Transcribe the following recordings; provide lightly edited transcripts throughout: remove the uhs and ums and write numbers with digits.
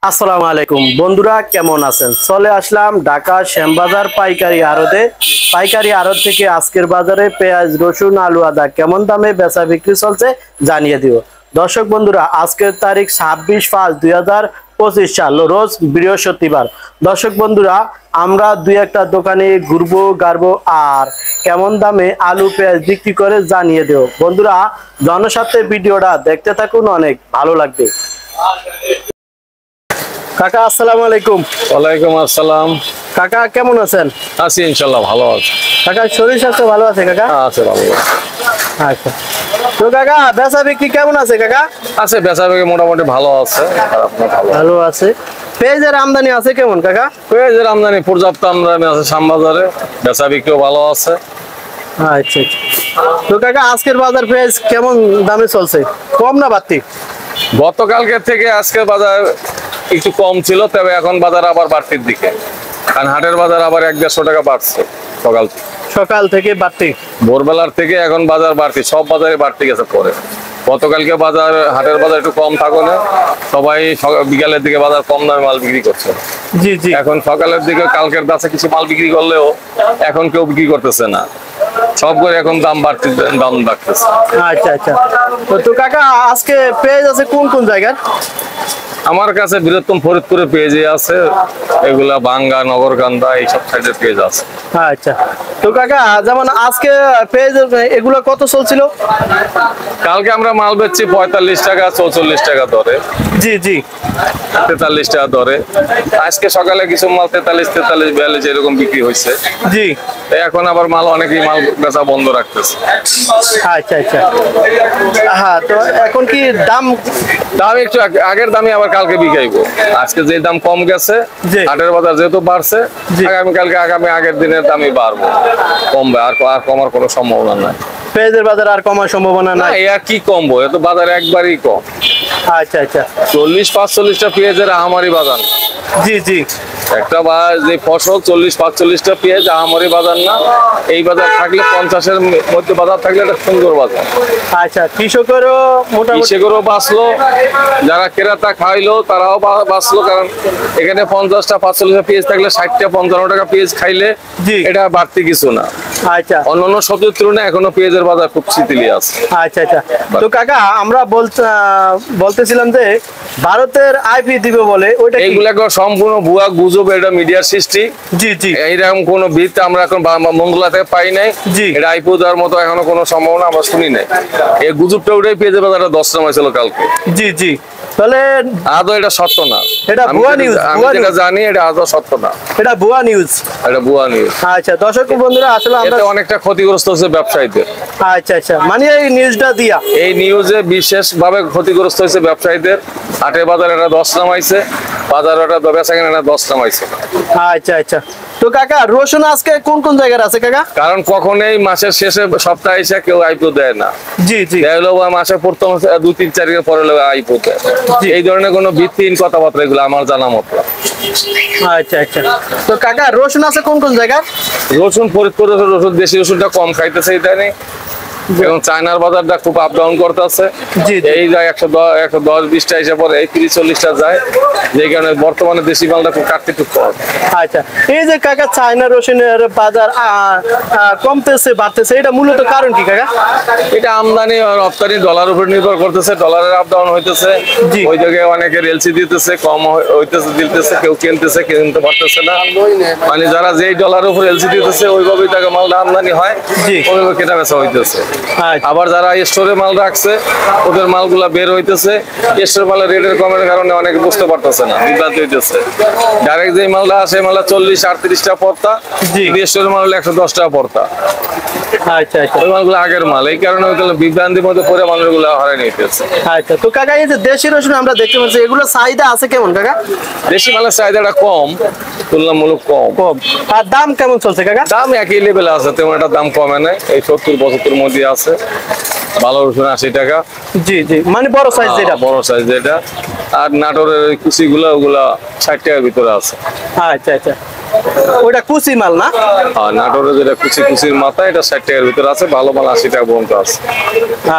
আসসালামু আলাইকুম বন্ধুরা, কেমন আছেন? চলে আসলাম ঢাকা শ্যামবাজার পাইকারি আড়ত থেকে আজকের বাজারে পেঁয়াজ, রসুন, আলু, আদা কেমন দামে বেচা বিক্রি চলছে জানিয়ে দিব। দর্শক বন্ধুরা, আজকের তারিখ 26/5/2025 সাল, রোজ বৃহস্পতিবার। দর্শক বন্ধুরা, আমরা দুই একটা দোকানে ঘুরবো গাড়বো আর কেমন দামে আলু পেঁয়াজ বিক্রি করে জানিয়ে দেব। বন্ধুরা, জনস্বার্থে ভিডিওটা দেখতে থাকুন, অনেক ভালো লাগবে। কাকা আসসালামু আলাইকুম। ওয়ালাইকুম আসসালাম। কাকা কেমন আছেন? আছি ইনশাল্লাহ, ভালো আছে। কাকা শরীর স্বাস্থ্য ভালো আছে কাকা? আছে ভালো আচ্ছা, তো কাকা বেচা বিক্রি কেমন আছে কাকা? আছে, বেচা বিক্রি মোটামুটি ভালো আছে, খারাপ না, ভালো আছে। পেঁয়াজের আমদানি আছে কেমন কাকা? পেঁয়াজের আমদানি পর্যাপ্ত আমদানি আছে শ্যামবাজারে, বেচা বিক্রিও ভালো আছে। আচ্ছা, তো কাকা আজকের বাজার পেঁয়াজ কেমন দামে চলছে, কম না বাড়তি? গতকালকের থেকে আজকের বাজার একটু কম ছিল, তবে এখন বাজার আবার বাড়তির দিকে, কারণ হাটের বাজার আবার 100-150 টাকা বাড়ছে সকাল থেকে বাড়তি, ভোরবেলার থেকে এখন বাজার বাড়তি, সব বাজারে বাড়তি গেছে। পরে গতকালকে হাটের বাজার একটু কম থাকো না, সবাই বিকালের দিকে বাজার কম দামে মাল বিক্রি করছে। জি জি, এখন সকালের দিকে কালকের কাছে কিছু মাল বিক্রি করলেও এখন কেউ বিক্রি করতেছে না, সব করে এখন দাম বাড়তেছে। আচ্ছা আচ্ছা, তো কাকা আজকে পেঁয়াজ আছে কোন কোন জায়গার? আমার কাছে বৃহত্তম ফরিদপুরে পেঁয়াজ আছে, এগুলা বাঙ্গা, নগরকান্দা এইসব সাইডে পেঁয়াজ আছে। আচ্ছা, তো কাকা যেমন আজকে পেঁয়াজ এগুলো কত চলছিল? কালকে আমরা মাল বেচছি 45 টাকা, 44 টাকা দরে। জি জি, 43 টাকা দরে। আজকে সকালে কিছু মাল 43, 42 এরকম বিক্রি হয়েছে। জি, এখন আবার অনেকেই মাল বেচা বন্ধ রাখতেছে। আচ্ছা আচ্ছা, হ্যাঁ, তো এখন কি দাম একটু আগের দামে আবার কালকে বিকাইবো। আজকে যে দাম কম গেছে, হাটের বাজার যেহেতু বাড়ছে, আগামী আগের দিনের দামই বাড়বো, কমবে। আর কমার কোনো সম্ভাবনা নাই। পেঁয়াজের বাজার আর কমার সম্ভাবনা নাই? আর কি কমবো, এত বাজার একবারই কম। আচ্ছা আচ্ছা, 40-45টা পেঁয়াজের আহামারি বাজার। জি জি, একটা যে ফসল 40-45টা পেঁয়াজ আহামারি বাজার না। এই বাজার থাকলে 50-এর মধ্যে বাজার থাকলে একটা সুন্দর বাজার। আচ্ছা, কৃষকেরও মোটামুটি বাঁচলো, যারা ক্রেতা খাইলো তারাও বাঁচলো, কারণ এখানে 50টা-45টা পেঁয়াজ থাকলে 60-55 টাকা পেঁয়াজ খাইলে এটা বাড়তি কিছু না। আচ্ছা, অন্যান্য সবজির তুলনায় এখনো পেঁয়াজের বাজার খুব শিথিলই আছে। আচ্ছা আচ্ছা, তো কাকা আমরা বলতেছিলাম যে ভারতের আইপি দিবে বলে, ওইটা এইগুলা সম্পূর্ণ ভুয়া গুজব, এটা মিডিয়ার সৃষ্টি। জি জি, এইরকম কোন ভিত আমরা এখন মঙ্গলা থেকে পাই নাই। এটা আইপি দেওয়ার মতো এখনো কোনো সম্ভাবনা আমরা শুনি নাই। এই গুজবটা উঠেই পেঁয়াজের বাজারটা 10 টাকা ছিল কালকে। জি জি, তাহলে আদৌ এটা সত্য না, এটা ভুয়া নিউজ। আমি যেটা জানি এটা আদৌ সত্য না, এটা ভুয়া নিউজ, এটা ভুয়া নিউজ। আচ্ছা, দর্শক বন্ধুরা, আসলে আমরা অনেকটা ক্ষতিগ্রস্ত হচ্ছে ব্যবসায়ীদের। আচ্ছা আচ্ছা, মানে এই নিউজটা দিয়া, এই নিউজে বিশেষ ভাবে ক্ষতিগ্রস্ত হয়েছে ব্যবসায়ীদের। হাটে বাজার এটা 10 নামাইছে, বাজার এটা বেচা কেনা 10 নামাইছে। আচ্ছা আচ্ছা, তো কাকা রসুন আজকে কোন কোন জায়গায় আছে কাকা? কারণ কখনোই মাসের শেষে সপ্তাহে এসে কেউ আইপিও দেয় না। জি জি, মাসের প্রথম 2-3 তারিখের পরে আইপিও দেয়। এই ধরনের কোনো ভিত্তিহীন কথাবার্তা এগুলো আমার জানা মতো। আচ্ছা আচ্ছা, তো কাকা রসুন আছে কোন কোন জায়গায়? রসুন ফরিদপুর রসুন, দেশি রসুনটা কম খাইতেছে ইদানিং, এবং চায়নার বাজারটা খুব আপ ডাউন করতেছে। এই যায় 110-120টা এসে পরে, এই 30-40টা যায়, যে কারণে বর্তমানে দেশি মালটা খুব কাটতে খুব কম। আচ্ছা, এই যে কাকা চায়না রসুনের বাজার কমতেছে বাড়তেছে, এটা মূলত কারণ কি কাকা? এটা আমদানি রপ্তানি ডলার উপর নির্ভর করতেছে, ডলারের আপ ডাউন হইতেছে। ওই জায়গায় অনেকে এলসি দিতেছে, কম হইতেছে, দিতেছে, কেউ কিনতে পারতেছে না। মানে যারা যেই ডলার উপর এলসি দিতেছে ওইভাবেই তাকে মালটা আমদানি হয়, ওইভাবে কেনা বেচা হইতেছে। আবার যারা স্টোরে মাল রাখছে ওদের মালগুলা বের হইতেছে, স্টোর মালের রেটের কমের কারণে অনেকে বুঝতে পারতেছে না, বিভ্রান্তি হইতেছে। ডাইরেক্ট যে মালটা আসে মালটা 40-38 টাকা পড়তা, স্টোরের মাল হলো 110 টাকা পড়তা। আচ্ছা আচ্ছা, ওই মালগুলো আগের মাল, এই কারণে বিভ্রান্তির মধ্যে পরে মানুষগুলো হারাই নিতেছে। আচ্ছা, তো কাকা এই যে দেশি রসুন আমরা দেখতে পাচ্ছি, এগুলো চাহিদা আছে কেমন কাকা? দেশি মালের চাহিদাটা কম, তুলনামূলক কম। আর দাম কেমন চলছে কাকা? দাম একই লেভেলে আছে, তেমন একটা দাম কমে নাই, এই 70-75 মধ্যে আছে। ভালো রসুন 80 টাকা। জি জি, মানে বড় সাইজ যেটা, বড় সাইজ যেটা। আর নাটোরের কুচি ওগুলা 60 টাকার ভিতরে আছে। আচ্ছা আচ্ছা, ওইটা কুচি মাল না? আর নাটোরের যেটা কুচি কুচির মাথা, এটা 60 টাকার ভিতরে আছে, ভালো মাল 80 টাকা পর্যন্ত আছে।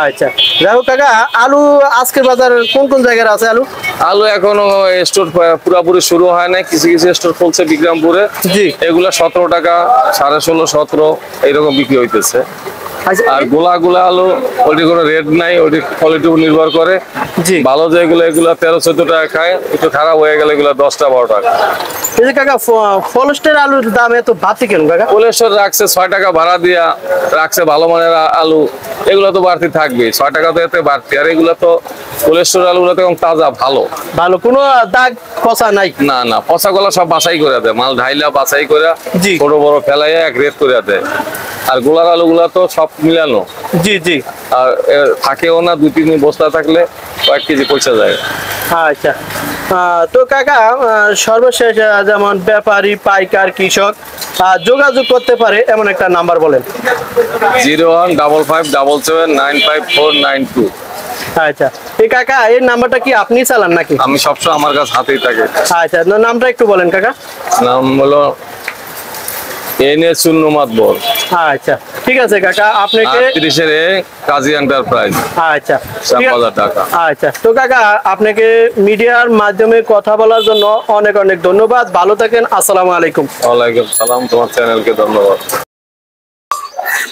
আচ্ছা, যাই হোক কাকা, আলু আজকের বাজার কোন কোন জায়গায় আছে আলু? আলু এখনো স্টোর পুরোপুরি শুরু হয় নাই, কিছু কিছু স্টোর খুলছে বিক্রমপুরে। জি। এগুলা 17 টাকা, 16.5, 17 এইরকম বিক্রি হইতেছে। আচ্ছা, আর গোলা আলু ওইটি কোনো রেট নাই, ওইটি কোয়ালিটির উপর নির্ভর করে। জি। ভালো যেগুলো এগুলা 13-14 টাকা খায়, একটু খারাপ হয়ে গেলে এগুলা 10-12 টাকা। এই যে কাকা, ফলস্টের আলুর দাম এত বাড়তি কেন কাকা? কোলেশ্বর রাখছে 6 টাকা ভাড়া দিয়া রাখছে, ভালো মানের আলু, এগুলো তো বাড়তি থাকবে, 6 টাকা তো এতে বাড়তি। আর এগুলো তো কোলেশ্বর আলুগুলো তো একদম তাজা, ভালো ভালো, কোনো দাগ পচা নাই? না না, পচা গলা সব বাছাই করে দেয়, মাল ঢাইলা বাছাই করে জি। বড় বড় ফেলাইয়া এক রেট করে দেয়। আর গোলার আলুগুলা তো সব মিলানো, জি জি। আর থাকেও না, 2-3 দিন বস্তা থাকলে কয়েক কেজি পয়সা যায়। আচ্ছা, তো কাকা, সর্বশেষ যেমন ব্যাপারী, পাইকার, কৃষক যোগাযোগ করতে পারে এমন একটা নাম্বার বলেন। 01557795492। আচ্ছা, এই কাকা, এই নাম্বারটা কি আপনি চালান নাকি? আমি সবসময় আমার কাছে হাতেই থাকে। আচ্ছা, নামটা একটু বলেন কাকা। নাম হলো NS মাতবর। আচ্ছা, ঠিক আছে কাকা, আপনাকে 38 কাজী এন্টারপ্রাইজ। আচ্ছা, শ্যামবাজার, ঢাকা। আচ্ছা, তো কাকা, আপনাকে মিডিয়ার মাধ্যমে কথা বলার জন্য অনেক অনেক ধন্যবাদ। ভালো থাকেন, আসসালামু আলাইকুম। ওয়ালাইকুম সালাম, তোমার চ্যানেলকে ধন্যবাদ।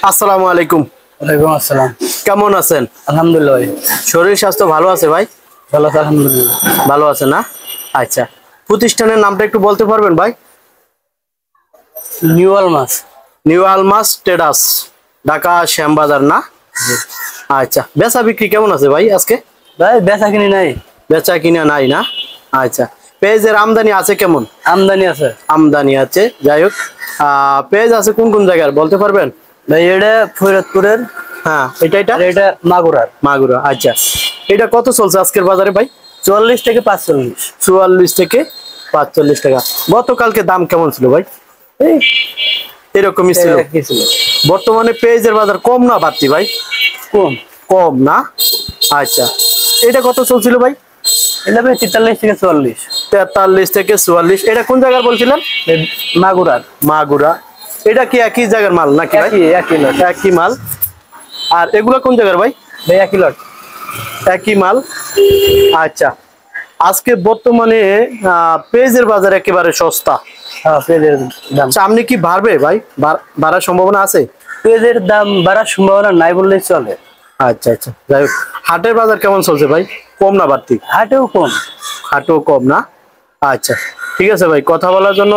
আসসালামু আলাইকুম। ওয়ালাইকুম আসসালাম। কেমন আছেন? আলহামদুলিল্লাহ ভাই। শরীর স্বাস্থ্য ভালো আছে ভাই? ভালো আছে আলহামদুলিল্লাহ। ভালো আছে না? আচ্ছা, প্রতিষ্ঠানের নামটা একটু বলতে পারবেন ভাই? New Almas. New Almas traders, Dhaka Shyambazar না? আচ্ছা, বেচা বিক্রি কেমন আছে ভাই আজকে? ভাই বেচা কিনি নাই। বেচা কিনা নাই না? আচ্ছা, পেঁয়াজের আমদানি আছে কেমন? আমদানি আছে। আমদানি আছে, যাই হোক। পেঁয়াজ আছে কোন কোন জায়গার বলতে পারবেন? ভাই এটা ফরিদপুরের, হ্যাঁ, এটা আর এটা মাগুরার। মাগুরা। আচ্ছা, এটা কত চলছে আজকের বাজারে ভাই? 44 থেকে 45। 44 থেকে 45 টাকা। গতকালকে দাম কেমন ছিল ভাই? এই এরকমই ছিল। কি ছিল? বর্তমানে পেঁয়াজের বাজার কম না বাড়তি ভাই? কম। কম না? আচ্ছা, এটা কত চলছিল ভাই? এটা ভাই 43 থেকে 44। 43 থেকে 44। এটা কোন জায়গার বলছিলেন? মাগুরার। মাগুরা। এটা কি একই জায়গার মাল নাকি ভাই? একই লট। একই মাল। আর এগুলো কোন জায়গার ভাই? ভাই একই লট। একই মাল। আচ্ছা, আজকে বর্তমানে পেঁয়াজের বাজার একেবারে সস্তা। হ্যাঁ, পেঁয়াজের দাম। সামনে কি বাড়বে ভাই? বাড়ার সম্ভাবনা আছে? পেঁয়াজের দাম বাড়ার সম্ভাবনা নাই বললেই চলে। আচ্ছা আচ্ছা, যাই হোক, হাটের বাজার কেমন চলছে ভাই? কম না বাড়তি? হাটেও কম। হাটেও কম না? আচ্ছা, ঠিক আছে ভাই, কথা বলার জন্য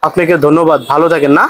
আপনাকে ধন্যবাদ। ভালো থাকেন না?